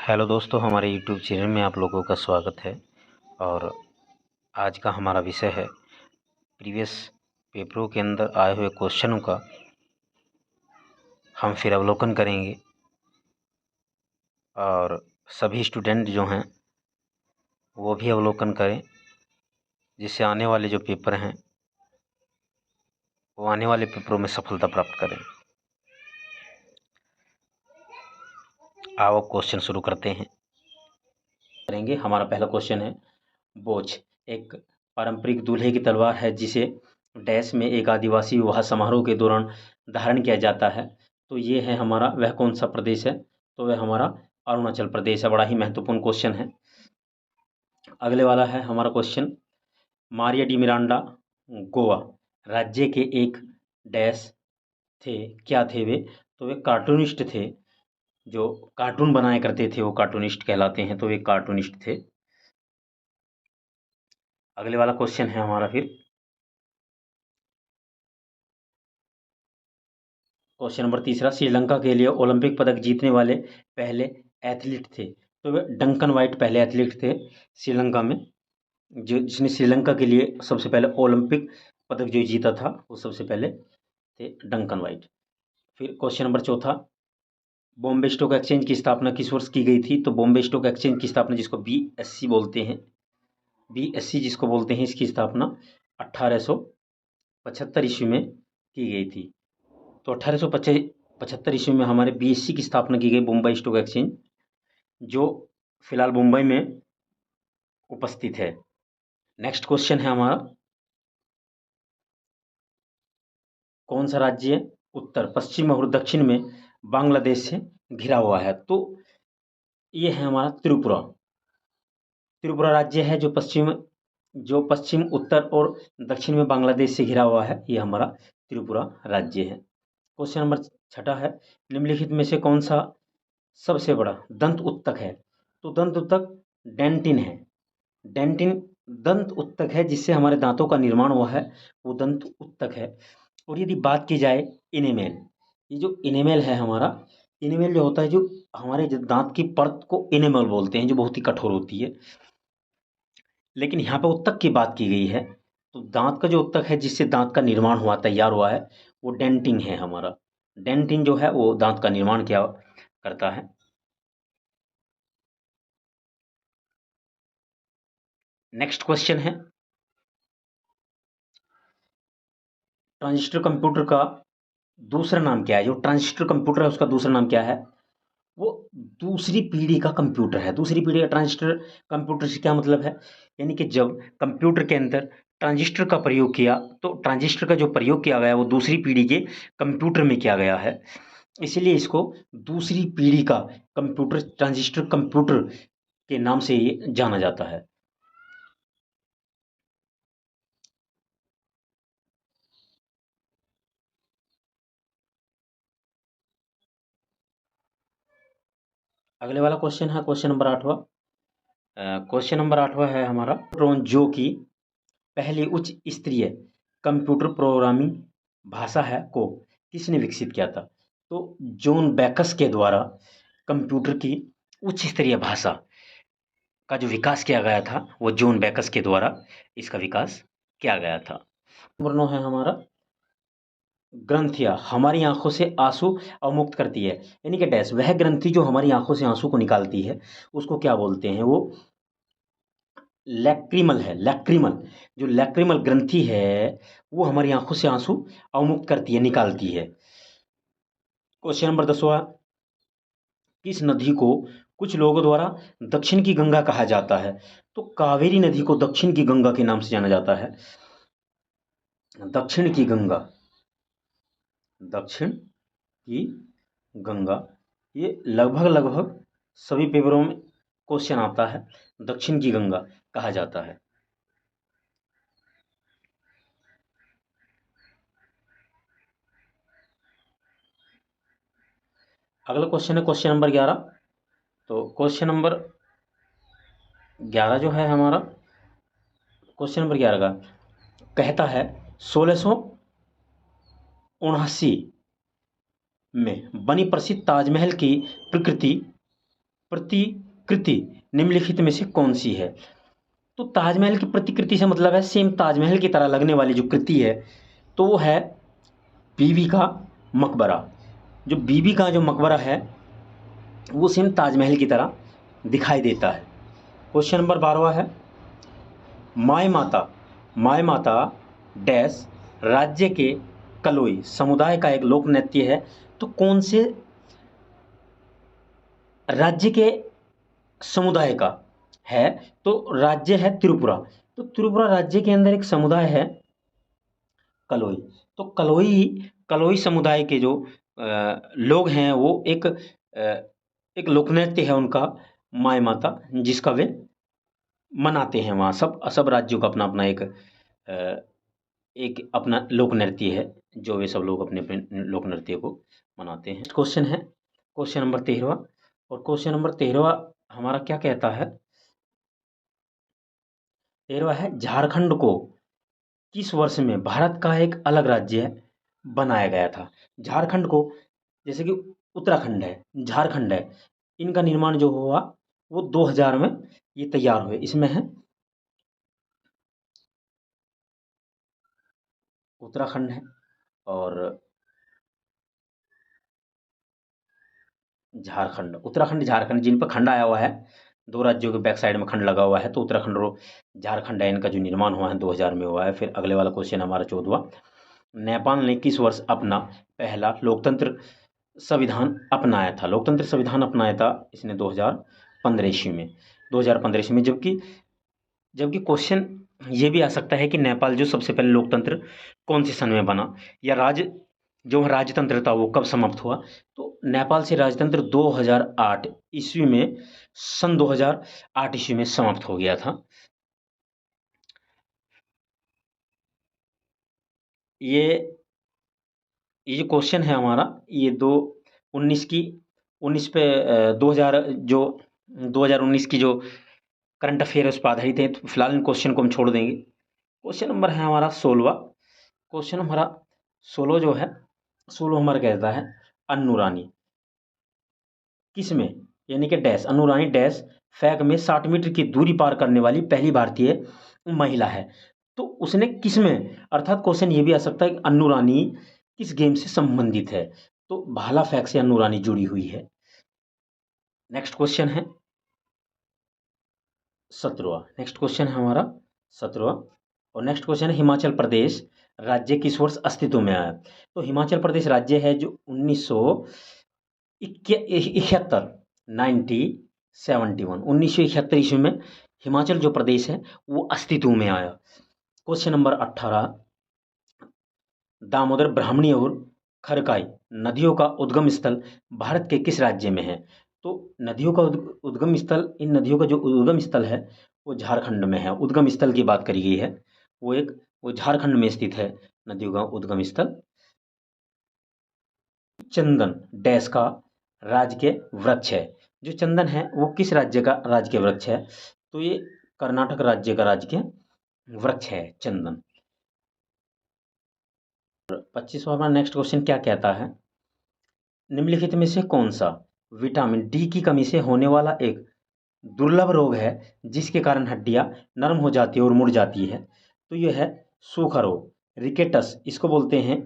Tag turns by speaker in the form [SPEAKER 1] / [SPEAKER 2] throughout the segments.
[SPEAKER 1] Hello दोस्तों, हमारे YouTube channel में आप लोगों का स्वागत है। और आज का हमारा विषय है प्रीवियस पेपरों के अंदर आए हुए क्वेश्चनों का हम फिर अवलोकन करेंगे। और सभी स्टूडेंट जो हैं वो भी अवलोकन करें, जिससे आने वाले जो पेपर हैं वो आने वाले पेपरों में सफलता प्राप्त करें। आओ क्वेश्चन शुरू करते हैं। हमारा पहला क्वेश्चन है, बोझ एक पारंपरिक दूल्हे की तलवार है जिसे डैश में एक आदिवासी विवाह समारोह के दौरान धारण किया जाता है। तो ये है हमारा, वह कौन सा प्रदेश है? तो वह हमारा अरुणाचल प्रदेश है। बड़ा ही महत्वपूर्ण क्वेश्चन है। अगले वाला है हमारा question, Maria de Miranda Goa राज्य के एक डैश थे, क्या थे वे? तो वे कार्टूनिस्ट थे, जो कार्टून बनाया करते थे वो कार्टूनिस्ट कहलाते हैं। तो वे कार्टूनिस्ट थे। अगले वाला क्वेश्चन है हमारा फिर क्वेश्चन नंबर तीसरा, श्रीलंका के लिए ओलंपिक पदक जीतने वाले पहले एथलीट थे। तो वे डंकन वाइट पहले एथलीट थे श्रीलंका में, जो जिसने श्रीलंका के लिए सबसे पहले ओलंपिक पदक जो जीता था वो सबसे पहले थे डंकन वाइट। फिर क्वेश्चन नंबर चौथा, बॉम्बे स्टॉक एक्सचेंज की स्थापना किस वर्ष की गई थी? तो बॉम्बे स्टॉक एक्सचेंज की स्थापना, जिसको BSC बोलते हैं, BSC जिसको बोलते हैं, इसकी स्थापना 1875 ईस्वी में की गई थी। तो 1875 ईस्वी में हमारे BSC की स्थापना की गई, बम्बई स्टॉक एक्सचेंज, जो फिलहाल मुंबई में उपस्थित है। नेक्स्ट क्वेश्चन है हमारा, कौन सा राज्य उत्तर, पश्चिम और दक्षिण में बांग्लादेश से घिरा हुआ है? तो ये है हमारा त्रिपुरा। त्रिपुरा राज्य है जो पश्चिम, उत्तर और दक्षिण में बांग्लादेश से घिरा हुआ है। ये हमारा त्रिपुरा राज्य है। क्वेश्चन नंबर छठा है, निम्नलिखित में से कौन सा सबसे बड़ा दंत उत्तक है? तो दंत उत्तक डेंटिन है। डेंटिन दंत उत्तक है, जिससे हमारे दांतों का निर्माण हुआ है, वो दंत उत्तक है। और यदि बात की जाए इनेमेल, ये जो इनेमेल है हमारा, इनेमेल जो होता है, जो हमारे जो दांत की परत को इनेमल बोलते हैं, जो बहुत ही कठोर होती है। लेकिन यहाँ पे उत्तक की बात की गई है, तो दांत का जो उत्तक है जिससे दांत का निर्माण हुआ, तैयार हुआ है, वो डेंटिन है हमारा। डेंटिन जो है वो दांत का निर्माण क्या करता है। नेक्स्ट क्वेश्चन है, ट्रांजिस्टर कंप्यूटर का दूसरा नाम क्या है? जो ट्रांजिस्टर कंप्यूटर है उसका दूसरा नाम क्या है? वो दूसरी पीढ़ी का कंप्यूटर है। दूसरी पीढ़ी का ट्रांजिस्टर कंप्यूटर से क्या मतलब है? यानी कि जब कंप्यूटर के अंदर ट्रांजिस्टर का प्रयोग किया, तो ट्रांजिस्टर का जो प्रयोग किया गया वो दूसरी पीढ़ी के कंप्यूटर में किया गया है, इसीलिए इसको दूसरी पीढ़ी का कंप्यूटर, ट्रांजिस्टर कंप्यूटर के नाम से ये जाना जाता है। अगले वाला क्वेश्चन है क्वेश्चन नंबर 8वां। क्वेश्चन नंबर 8वां है हमारा, ट्रोन जो कि पहली उच्च स्तरीय कंप्यूटर प्रोग्रामिंग भाषा है को किसने विकसित किया था? तो जॉन बैकस के द्वारा कंप्यूटर की उच्च स्तरीय भाषा का जो विकास किया गया था, वो जॉन बैकस के द्वारा इसका विकास किया गया था। नंबर 9 है हमारा, ग्रंथियाँ हमारी आंखों से आंसू अवमुक्त करती है, यानी कि डैश, वह ग्रंथि जो हमारी आंखों से आंसू को निकालती है उसको क्या बोलते हैं? वो लैक्रिमल है। लैक्रिमल, जो लैक्रिमल ग्रंथि है वो हमारी आंखों से आंसू अवमुक्त करती है, निकालती है। क्वेश्चन नंबर 10वां, किस नदी को कुछ लोगों द्वारा दक्षिण की गंगा कहा जाता है? तो कावेरी नदी को दक्षिण की गंगा के नाम से जाना जाता है। दक्षिण की गंगा, दक्षिण की गंगा, ये लगभग लगभग सभी पेपरों में क्वेश्चन आता है, दक्षिण की गंगा कहा जाता है। अगला क्वेश्चन है क्वेश्चन नंबर 11। तो क्वेश्चन नंबर 11 जो है हमारा, क्वेश्चन नंबर 11 का कहता है, 1679 में बनी प्रसिद्ध ताजमहल की प्रकृति प्रतिकृति निम्नलिखित में से कौन सी है? तो ताजमहल की प्रतिकृति से मतलब है सेम ताजमहल की तरह लगने वाली जो कृति है, तो वो है बीबी का मकबरा। जो बीबी का जो मकबरा है वो सेम ताजमहल की तरह दिखाई देता है। क्वेश्चन नंबर 12 है, माय माता डैश राज्य के कलोई समुदाय का एक लोक नृत्य है। तो कौन से राज्य के समुदाय का है? तो राज्य है त्रिपुरा। तो त्रिपुरा राज्य के अंदर एक समुदाय है कलोई। तो कलोई समुदाय के जो लोग हैं वो एक लोक नृत्य है उनका माय माता, जिसका वे मनाते हैं। वहाँ सब राज्यों का अपना अपना एक अपना लोक नृत्य है जो वे सब लोग अपने अपने लोक नृत्य को मनाते हैं। क्वेश्चन है क्वेश्चन नंबर 13, और क्वेश्चन नंबर 13 हमारा क्या कहता है? 13 है, झारखंड को किस वर्ष में भारत का एक अलग राज्य बनाया गया था? झारखंड को, जैसे कि उत्तराखंड है, झारखंड है, इनका निर्माण जो हुआ वो 2000 में ये तैयार हुए। इसमें है उत्तराखंड है और झारखंड। उत्तराखंड झारखंड जिन पर खंड आया हुआ है, दो राज्यों के बैक साइड में खंड लगा हुआ है, तो उत्तराखंड और झारखंड है, इनका जो निर्माण हुआ है 2000 में हुआ है। फिर अगले वाला क्वेश्चन हमारा 14, नेपाल ने किस वर्ष अपना पहला लोकतंत्र संविधान अपनाया था? लोकतंत्र संविधान अपनाया था इसने 2015 ईस्वी में। 2015 ईस्वी में, जबकि क्वेश्चन ये भी आ सकता है कि नेपाल जो सबसे पहले लोकतंत्र कौन से सन में बना, या जो राजतंत्र था वो कब समाप्त हुआ? तो नेपाल से राजतंत्र 2008 ईस्वी में, सन 2008 ईस्वी में समाप्त हो गया था। ये जो क्वेश्चन है हमारा, ये 19 पे 2019 की जो करंट अफेयर है उस पर आधारित है। तो फिलहाल इन क्वेश्चन को हम छोड़ देंगे। क्वेश्चन नंबर है हमारा 16। क्वेश्चन हमारा 16 जो है, 16 हमारा कहता है अन्नू रानी किसमें, यानी कि डैश, अन्नू रानी डैश फैक में 60 मीटर की दूरी पार करने वाली पहली भारतीय महिला है। तो उसने किसमें, अर्थात क्वेश्चन ये भी आ सकता है कि अन्नू रानी किस गेम से संबंधित है? तो भाला फेंक से अन्नू रानी जुड़ी हुई है। नेक्स्ट क्वेश्चन है 17। नेक्स्ट क्वेश्चन है हमारा 17, और नेक्स्ट क्वेश्चन है हिमाचल प्रदेश राज्य किस वर्ष अस्तित्व में आया? तो हिमाचल प्रदेश राज्य है जो 1971 1971 ईस्वी में हिमाचल जो प्रदेश है वो अस्तित्व में आया। क्वेश्चन नंबर 18, दामोदर, ब्राह्मणी और खरकाई नदियों का उद्गम स्थल भारत के किस राज्य में है? तो नदियों का उद्गम स्थल, इन नदियों का जो उद्गम स्थल है वो झारखंड में है। उद्गम स्थल की बात करी गई है, वो झारखंड में स्थित है नदियों का उद्गम स्थल। चंदन डैश का राजकीय वृक्ष है। जो चंदन है वो किस राज्य का राजकीय वृक्ष है? तो ये कर्नाटक राज्य का राजकीय वृक्ष है चंदन। 25वां नेक्स्ट क्वेश्चन क्या कहता है? निम्नलिखित में से कौन सा विटामिन डी की कमी से होने वाला एक दुर्लभ रोग है जिसके कारण हड्डियां नरम हो जाती है और मुड़ जाती है? तो यह है सूखा रोग, रिकेटस, इसको बोलते हैं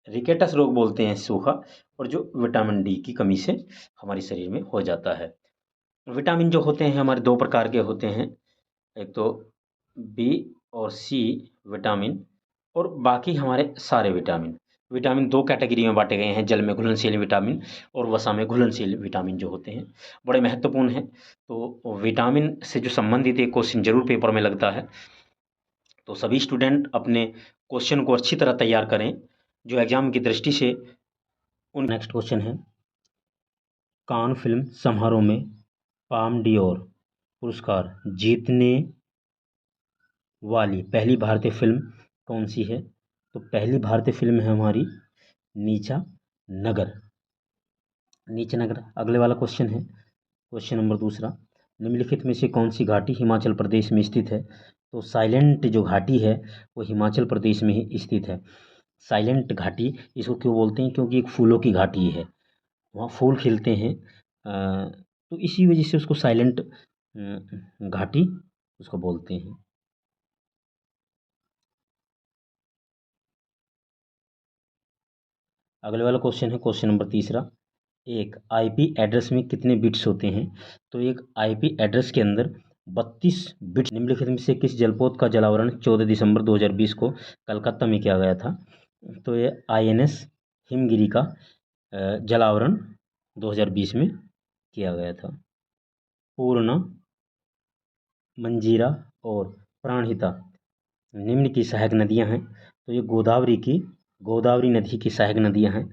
[SPEAKER 1] रिकेटस रोग बोलते हैं सूखा, और जो विटामिन डी की कमी से हमारे शरीर में हो जाता है। विटामिन जो होते हैं हमारे दो प्रकार के होते हैं, एक तो बी और सी विटामिन, और बाकी हमारे सारे विटामिन दो कैटेगरी में बांटे गए हैं, जल में घुलनशील विटामिन और वसा में घुलनशील विटामिन जो होते हैं, बड़े महत्वपूर्ण हैं। तो विटामिन से जो संबंधित एक क्वेश्चन जरूर पेपर में लगता है, तो सभी स्टूडेंट अपने क्वेश्चन को अच्छी तरह तैयार करें जो एग्जाम की दृष्टि से उन। नेक्स्ट क्वेश्चन है, कान फिल्म समारोह में पाम डियोर पुरस्कार जीतने वाली पहली भारतीय फिल्म कौन सी है? तो पहली भारतीय फिल्म है हमारी नीचा नगर। अगले वाला क्वेश्चन है क्वेश्चन नंबर 2, निम्नलिखित में से कौन सी घाटी हिमाचल प्रदेश में स्थित है? तो साइलेंट जो घाटी है वो हिमाचल प्रदेश में ही स्थित है। साइलेंट घाटी इसको क्यों बोलते हैं? क्योंकि एक फूलों की घाटी है, वहाँ फूल खिलते हैं तो इसी वजह से उसको साइलेंट घाटी उसको बोलते हैं। अगले वाला क्वेश्चन है क्वेश्चन नंबर तीसरा, एक आईपी एड्रेस में कितने बिट्स होते हैं? तो एक आईपी एड्रेस के अंदर 32 बिट्स। निम्नलिखित में से किस जलपोत का जलावरण 14 दिसंबर 2020 को कलकत्ता में किया गया था? तो ये आईएनएस हिमगिरी का जलावरण 2020 में किया गया था। पूर्णा, मंजीरा और प्राणहिता निम्न की सहायक नदियां हैं। तो ये गोदावरी नदी की सहायक नदियां हैं।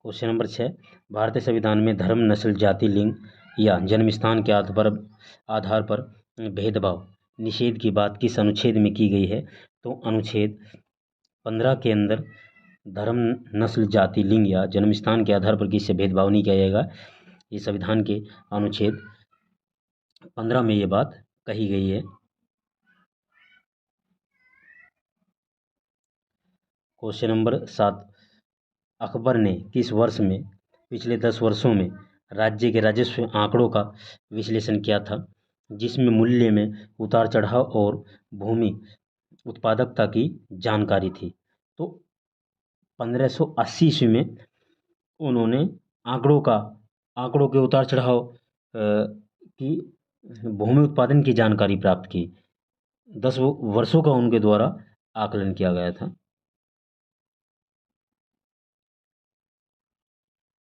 [SPEAKER 1] क्वेश्चन नंबर 6, भारतीय संविधान में धर्म, नस्ल, जाति, लिंग या जन्म स्थान के आधार पर भेदभाव निषेध की बात किस अनुच्छेद में की गई है? तो अनुच्छेद 15 के अंदर धर्म, नस्ल, जाति, लिंग या जन्म स्थान के आधार पर किसी से भेदभाव नहीं किया जाएगा। ये संविधान के अनुच्छेद 15 में ये बात कही गई है। क्वेश्चन नंबर 7, अकबर ने किस वर्ष में पिछले 10 वर्षों में राज्य के राजस्व आंकड़ों का विश्लेषण किया था, जिसमें मूल्य में उतार चढ़ाव और भूमि उत्पादकता की जानकारी थी? तो 1580 ईस्वी में उन्होंने आंकड़ों के उतार चढ़ाव की भूमि उत्पादन की जानकारी प्राप्त की। 10 वर्षों का उनके द्वारा आकलन किया गया था।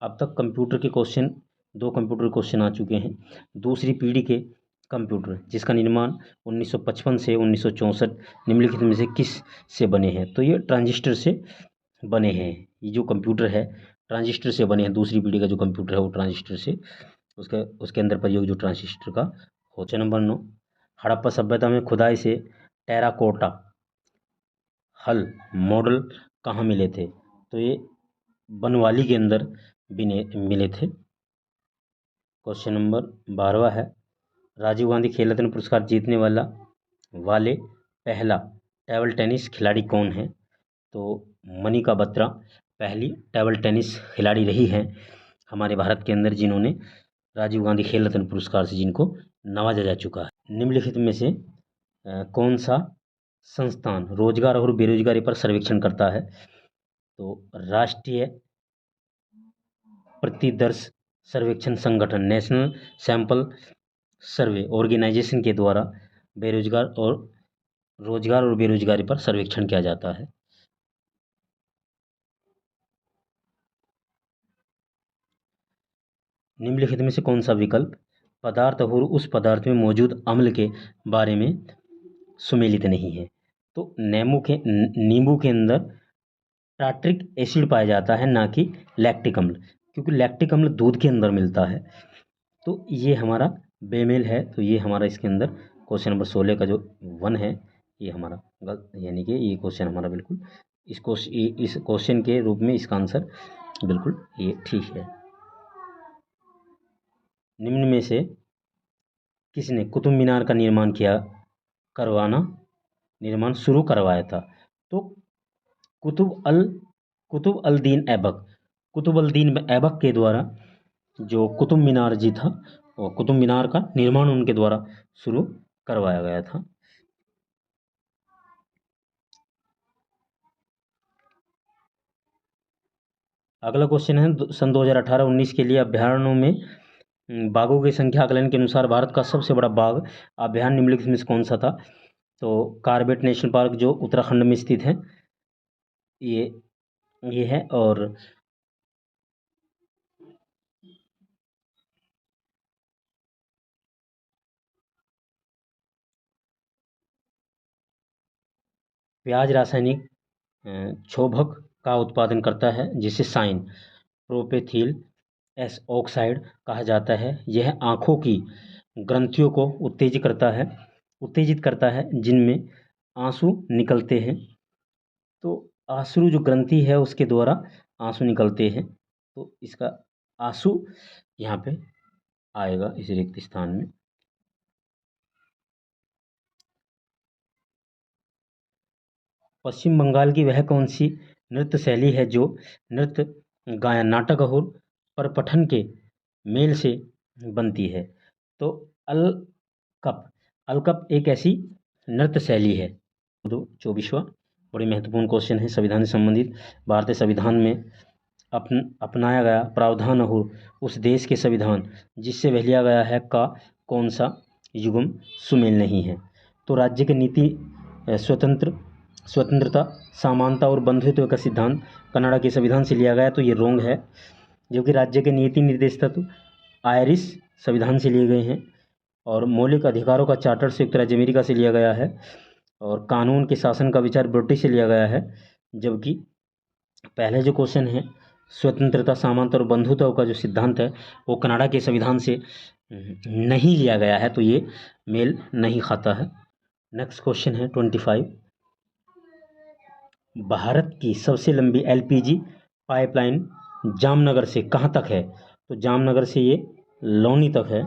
[SPEAKER 1] अब तक कंप्यूटर के क्वेश्चन, 2 कंप्यूटर क्वेश्चन आ चुके हैं। दूसरी पीढ़ी के कंप्यूटर जिसका निर्माण 1955 से 1964 निम्नलिखित में से किस से बने हैं? तो ये ट्रांजिस्टर से बने हैं। ये जो कंप्यूटर है ट्रांजिस्टर से बने हैं। दूसरी पीढ़ी का जो कंप्यूटर है वो ट्रांजिस्टर से, उसके अंदर प्रयोग जो ट्रांजिस्टर का हो। क्वेश्चन नंबर 9, हड़प्पा सभ्यता में खुदाई से टेराकोटा हल मॉडल कहाँ मिले थे? तो ये बनवाली के अंदर मिले थे। क्वेश्चन नंबर 12 है, राजीव गांधी खेल रत्न पुरस्कार जीतने वाले पहला टेबल टेनिस खिलाड़ी कौन है? तो मनिका बत्रा पहली टेबल टेनिस खिलाड़ी रही हैं हमारे भारत के अंदर, जिन्होंने राजीव गांधी खेल रत्न पुरस्कार से जिनको नवाजा जा चुका है। निम्नलिखित में से कौन सा संस्थान रोजगार और बेरोजगारी पर सर्वेक्षण करता है? तो राष्ट्रीय प्रतिदर्श सर्वेक्षण संगठन नेशनल सैंपल सर्वे ऑर्गेनाइजेशन के द्वारा रोजगार और बेरोजगारी पर सर्वेक्षण किया जाता है। निम्नलिखित में से कौन सा विकल्प पदार्थ और उस पदार्थ में मौजूद अम्ल के बारे में सुमेलित नहीं है? तो नींबू के अंदर टार्ट्रिक एसिड पाया जाता है, ना कि लैक्टिक अम्ल, क्योंकि लैक्टिक अम्ल दूध के अंदर मिलता है। तो ये हमारा बेमेल है। तो ये हमारा इसके अंदर क्वेश्चन नंबर 16 का जो 1 है ये हमारा गलत, यानी कि ये क्वेश्चन हमारा बिल्कुल इस क्वेश्चन के रूप में इसका आंसर बिल्कुल ये ठीक है। निम्न में से किसने कुतुब मीनार का निर्माण शुरू करवाया था? तो कुतुब अल दीन ऐबक के द्वारा जो कुतुब मीनार जी था, और कुतुब मीनार का निर्माण उनके द्वारा शुरू करवाया गया था। अगला क्वेश्चन है, सन 2018-19 के लिए अभ्यारण्यों में बाघों की संख्या आकलन के अनुसार भारत का सबसे बड़ा बाघ अभ्यारण्य निम्नलिखित में से कौन सा था? तो कार्बेट नेशनल पार्क जो उत्तराखंड में स्थित है, ये है। और प्याज रासायनिक क्षोभक का उत्पादन करता है, जिसे साइन प्रोपेथिल एस ऑक्साइड कहा जाता है। यह आँखों की ग्रंथियों को उत्तेजित करता है जिनमें आंसू निकलते हैं। तो आंसू जो ग्रंथि है उसके द्वारा आंसू निकलते हैं। तो इसका आंसू यहाँ पे आएगा इस रिक्त स्थान में। पश्चिम बंगाल की वह कौन सी नृत्य शैली है जो नृत्य, गायन, नाटक और प्रपठन के मेल से बनती है? तो अलकप, अलकप एक ऐसी नृत्य शैली है। तो 24वां बड़ी महत्वपूर्ण क्वेश्चन है संविधान से संबंधित। भारतीय संविधान में अपनाया गया प्रावधान और उस देश के संविधान जिससे वह लिया गया है का कौन सा युग्म सुमेल नहीं है? तो राज्य की नीति स्वतंत्रता, समानता और बंधुत्व का सिद्धांत कनाडा के संविधान से लिया गया, तो ये रोंग है। जो कि राज्य के नीति निर्देश तत्व आयरिश संविधान से लिए गए हैं और मौलिक अधिकारों का चार्टर संयुक्त राज्य अमेरिका से लिया गया है और कानून के शासन का विचार ब्रिटिश से लिया गया है। जबकि पहले जो क्वेश्चन है स्वतंत्रता, समानता और बंधुत्व का जो सिद्धांत है वो कनाडा के संविधान से नहीं लिया गया है, तो ये मेल नहीं खाता है। नेक्स्ट क्वेश्चन है 25। भारत की सबसे लंबी एलपीजी पाइपलाइन जामनगर से कहाँ तक है? तो जामनगर से ये लौनी तक है।